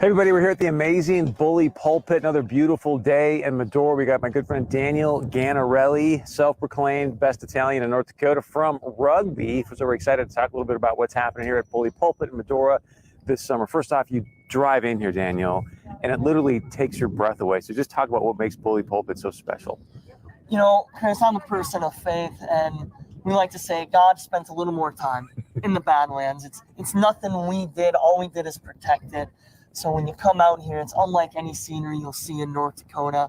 Hey everybody, we're here at the amazing Bully Pulpit. Another beautiful day in Medora. We got my good friend Daniel Ganarelli, self-proclaimed best Italian in North Dakota from rugby. So we're excited to talk a little bit about what's happening here at Bully Pulpit in Medora this summer. First off, you drive in here, Daniel, and it literally takes your breath away. So just talk about what makes Bully Pulpit so special. You know, Chris, I'm a person of faith, and we like to say God spent a little more time in the Badlands. It's nothing we did. All we did is protect it. So when you come out here, it's unlike any scenery you'll see in North Dakota.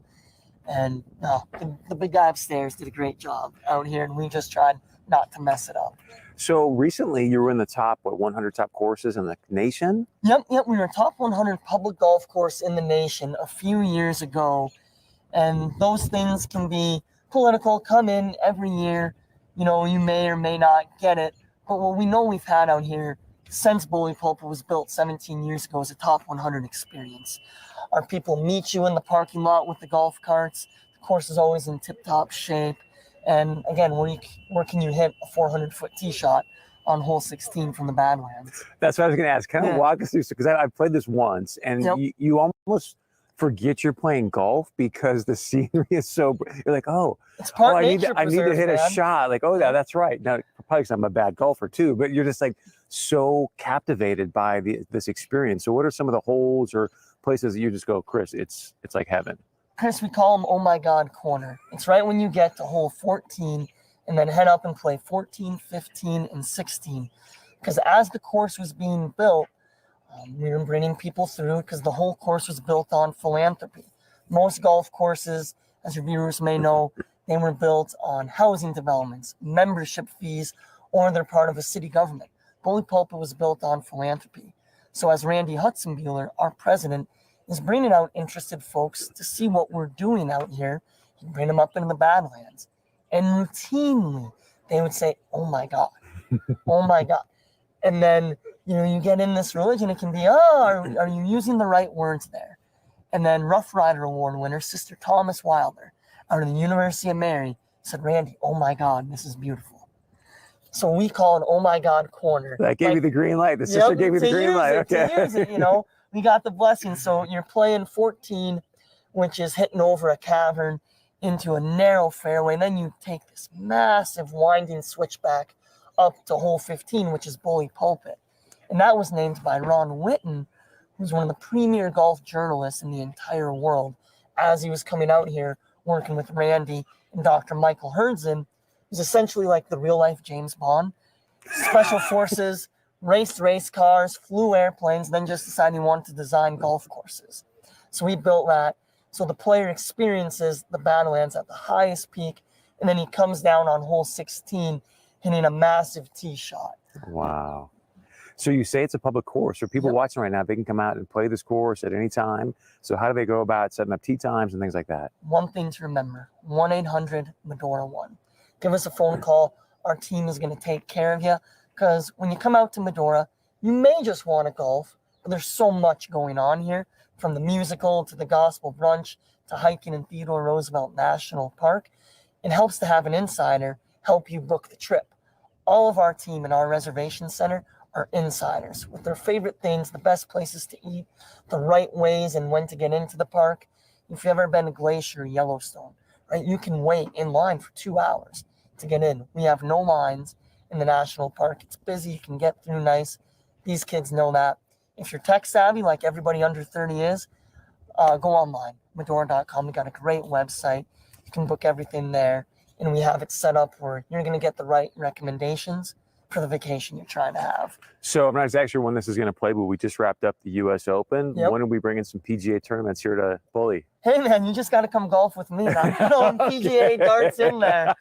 And the big guy upstairs did a great job out here, and we just tried not to mess it up. So recently you were in the top, 100 top courses in the nation? Yep. We were top 100 public golf course in the nation a few years ago. And those things can be political, come in every year. You know, you may or may not get it. But what we know we've had out here since Bully Pulpit was built 17 years ago is a top 100 experience. Our people meet you in the parking lot with the golf carts. The course is always in tip-top shape. And again, where can you hit a 400-foot tee shot on hole 16 from the Badlands? That's what I was going to ask. Kind of walk us through, because I've played this once, and you almost forget you're playing golf because the scenery is so. You're like, it's part I need to hit man. a shot. Like, that's right. Now, probably because I'm a bad golfer too, but you're just like so captivated by this experience. So, what are some of the holes or places that you just go, Chris? It's like heaven. Chris, we call them "Oh my God" corner. It's right when you get to hole 14, and then head up and play 14, 15, and 16. Because as the course was being built, we were bringing people through because the whole course was built on philanthropy. Most golf courses, as your viewers may know, they were built on housing developments, membership fees, or they're part of a city government. Bully Pulpit was built on philanthropy. So as Randy Hudson-Buehler, our president, is bringing out interested folks to see what we're doing out here, he'd bring them up into the Badlands. And routinely, they would say, "Oh my God, oh my God." And then, you get in this religion, it can be, are you using the right words there? And then Rough Rider Award winner, Sister Thomas Wilder, out of the University of Mary, said, "Randy, oh my God, this is beautiful." So we call it "Oh my God" corner. That gave you the green light. The sister gave you the green light. Okay. To use it, we got the blessing. So you're playing 14, which is hitting over a cavern into a narrow fairway. And then you take this massive winding switchback up to hole 15, which is Bully Pulpit. And that was named by Ron Whitten, who's one of the premier golf journalists in the entire world, as he was coming out here working with Randy and Dr. Michael Herndon. He's essentially like the real-life James Bond. Special forces, raced race cars, flew airplanes, then just decided he wanted to design golf courses. So he built that. So the player experiences the Badlands at the highest peak, and then he comes down on hole 16 hitting a massive tee shot. Wow. So you say it's a public course. So people watching right now, they can come out and play this course at any time. So how do they go about setting up tee times and things like that? One thing to remember, 1-800-MEDORA-1. Give us a phone call. Our team is going to take care of you. Because when you come out to Medora, you may just want to golf, but there's so much going on here, from the musical to the gospel brunch to hiking in Theodore Roosevelt National Park. It helps to have an insider help you book the trip. All of our team in our reservation center are insiders with their favorite things, the best places to eat, the right ways and when to get into the park. If you've ever been to Glacier or Yellowstone, right, you can wait in line for 2 hours to get in. We have no lines in the national park. It's busy. You can get through nice. These kids know that. If you're tech savvy, like everybody under 30 is, go online, Medora.com. We got a great website. You can book everything there. And we have it set up where you're going to get the right recommendations for the vacation you're trying to have. So I'm not exactly sure when this is going to play, but we just wrapped up the U.S. Open. Yep. When are we bringing some PGA tournaments here to Bully? Hey, man, you just got to come golf with me. I'm throwing PGA darts in there.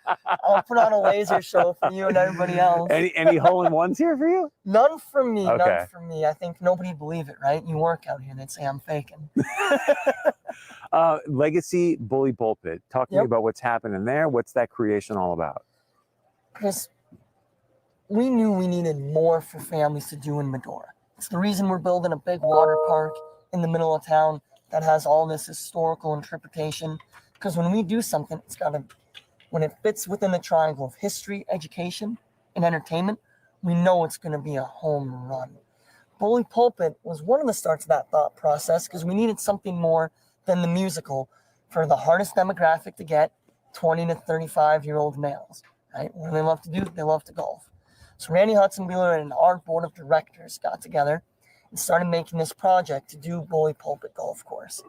I'll put on a laser show for you and everybody else. Any hole-in-ones here for you? None from me. Okay. None from me. I think nobody'd believe it, right? You work out here, they'd say I'm faking. Legacy Bully Pulpit. Talk to me about what's happening there. What's that creation all about? Chris, we knew we needed more for families to do in Medora. It's the reason we're building a big water park in the middle of town that has all this historical interpretation. Because when we do something, when it fits within the triangle of history, education, and entertainment, we know it's going to be a home run. Bully Pulpit was one of the starts of that thought process because we needed something more than the musical for the hardest demographic to get, 20 to 35-year-old males, right? What do they love to do? They love to golf. So Randy Hudson-Beeler and our board of directors got together and started making this project to do Bully Pulpit Golf Course.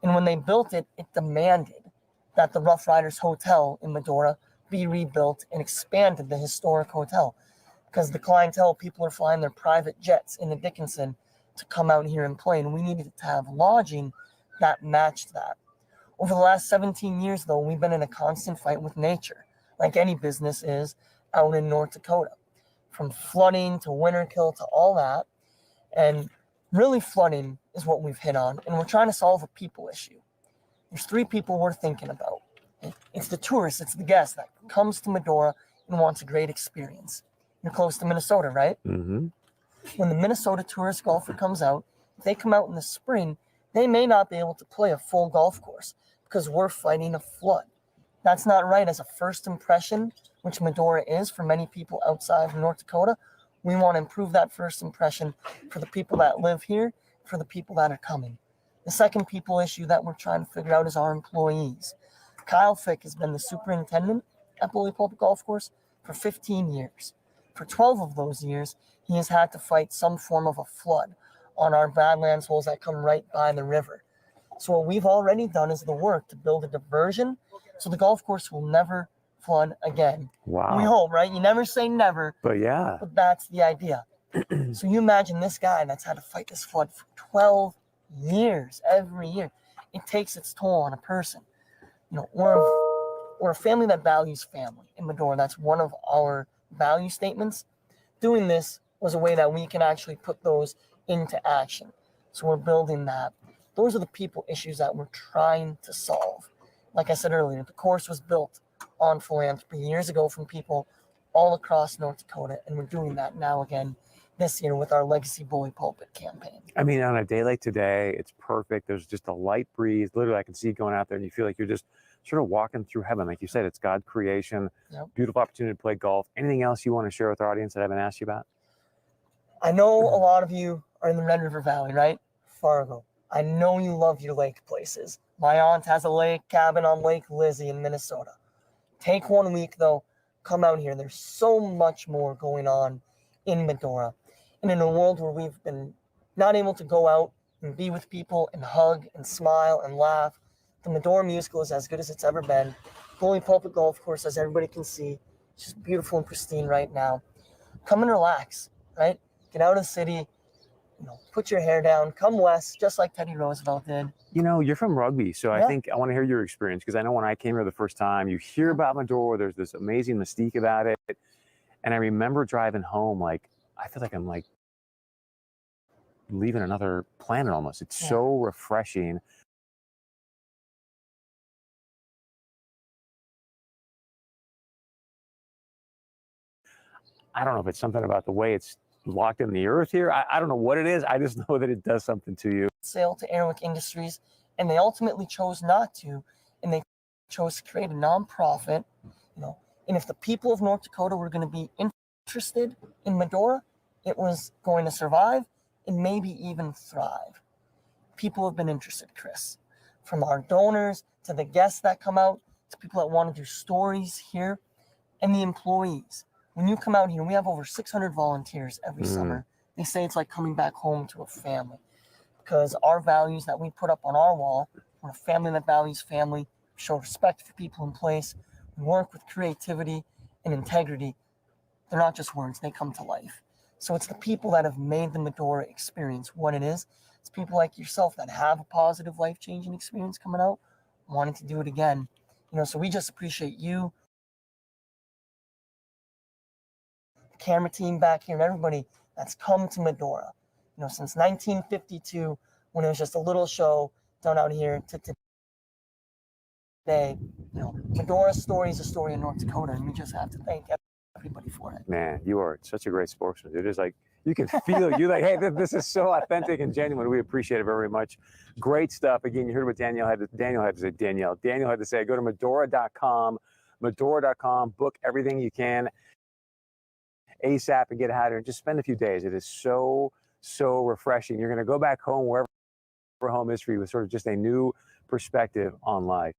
And when they built it, it demanded that the Rough Riders Hotel in Medora be rebuilt and expanded the historic hotel because the clientele, people are flying their private jets into Dickinson to come out here and play, and we needed to have lodging that matched that. Over the last 17 years, though, we've been in a constant fight with nature, like any business is out in North Dakota, from flooding to winter kill to all that. And really flooding is what we've hit on, and we're trying to solve a people issue. There's 3 people we're thinking about. It's the tourist, it's the guest that comes to Medora and wants a great experience. You're close to Minnesota, right? Mm-hmm. When the Minnesota tourist golfer comes out, if they come out in the spring, they may not be able to play a full golf course because we're fighting a flood. That's not right as a first impression, which Medora is for many people outside of North Dakota. We want to improve that first impression for the people that live here, for the people that are coming. The second people issue that we're trying to figure out is our employees. Kyle Fick has been the superintendent at Bully Pulpit Golf Course for 15 years. For 12 of those years, he has had to fight some form of a flood on our Badlands holes that come right by the river. So what we've already done is the work to build a diversion so the golf course will never flood again. Wow. We hope, right? You never say never. But yeah. But that's the idea. So you imagine this guy that's had to fight this flood for 12 years, every year. It takes its toll on a person. You know, we're a family that values family in Medora. That's one of our value statements. Doing this was a way that we can actually put those into action. So we're building that. Those are the people issues that we're trying to solve. Like I said earlier, the course was built on philanthropy years ago from people all across North Dakota, and we're doing that now again this year with our Legacy Bully Pulpit campaign. I mean, on a day like today, it's perfect. There's just a light breeze. Literally, I can see you going out there and you feel like you're just sort of walking through heaven. Like you said, it's God creation. Yep. Beautiful opportunity to play golf. Anything else you want to share with our audience that I haven't asked you about? I know a lot of you are in the Red River Valley, right? Fargo. I know you love your lake places. My aunt has a lake cabin on Lake Lizzie in Minnesota. Take 1 week, though. Come out here. There's so much more going on in Medora. And in a world where we've been not able to go out and be with people and hug and smile and laugh, the Medora musical is as good as it's ever been. Bully Pulpit Golf Course, as everybody can see, it's just beautiful and pristine right now. Come and relax, right? Get out of the city, put your hair down, come west, just like Teddy Roosevelt did. You know, you're from Rugby, so Yeah. I think I want to hear your experience because I know when I came here the first time, you hear about Medora, there's this amazing mystique about it. And I remember driving home, like, I feel like I'm like leaving another planet almost. It's so refreshing. I don't know if it's something about the way it's locked in the earth here. I don't know what it is. I just know that it does something to you. Sale to Airwick Industries, and they ultimately chose not to, and they chose to create a nonprofit, and if the people of North Dakota were going to be interested in Medora, it was going to survive and maybe even thrive. People have been interested, Chris, from our donors to the guests that come out to people that want to do stories here, and the employees. When you come out here, we have over 600 volunteers every summer. They say it's like coming back home to a family because our values that we put up on our wall, we're a family that values family, show respect for people in place, we work with creativity and integrity. They're not just words, they come to life. So it's the people that have made the Medora experience what it is. It's people like yourself that have a positive life-changing experience coming out, wanting to do it again. So we just appreciate you, camera team back here, and everybody that's come to Medora, since 1952, when it was just a little show done out here, to today. Medora's story is a story in North Dakota, and we just have to thank everybody for it. Man, you are such a great spokesman. It is like, you can feel it. You're like, hey, this is so authentic and genuine. We appreciate it very much. Great stuff. Again, you heard what Danielle had to say. Go to Medora.com, book everything you can ASAP and get out here and just spend a few days. It is so so refreshing. You're going to go back home, wherever home is for you, with sort of just a new perspective on life.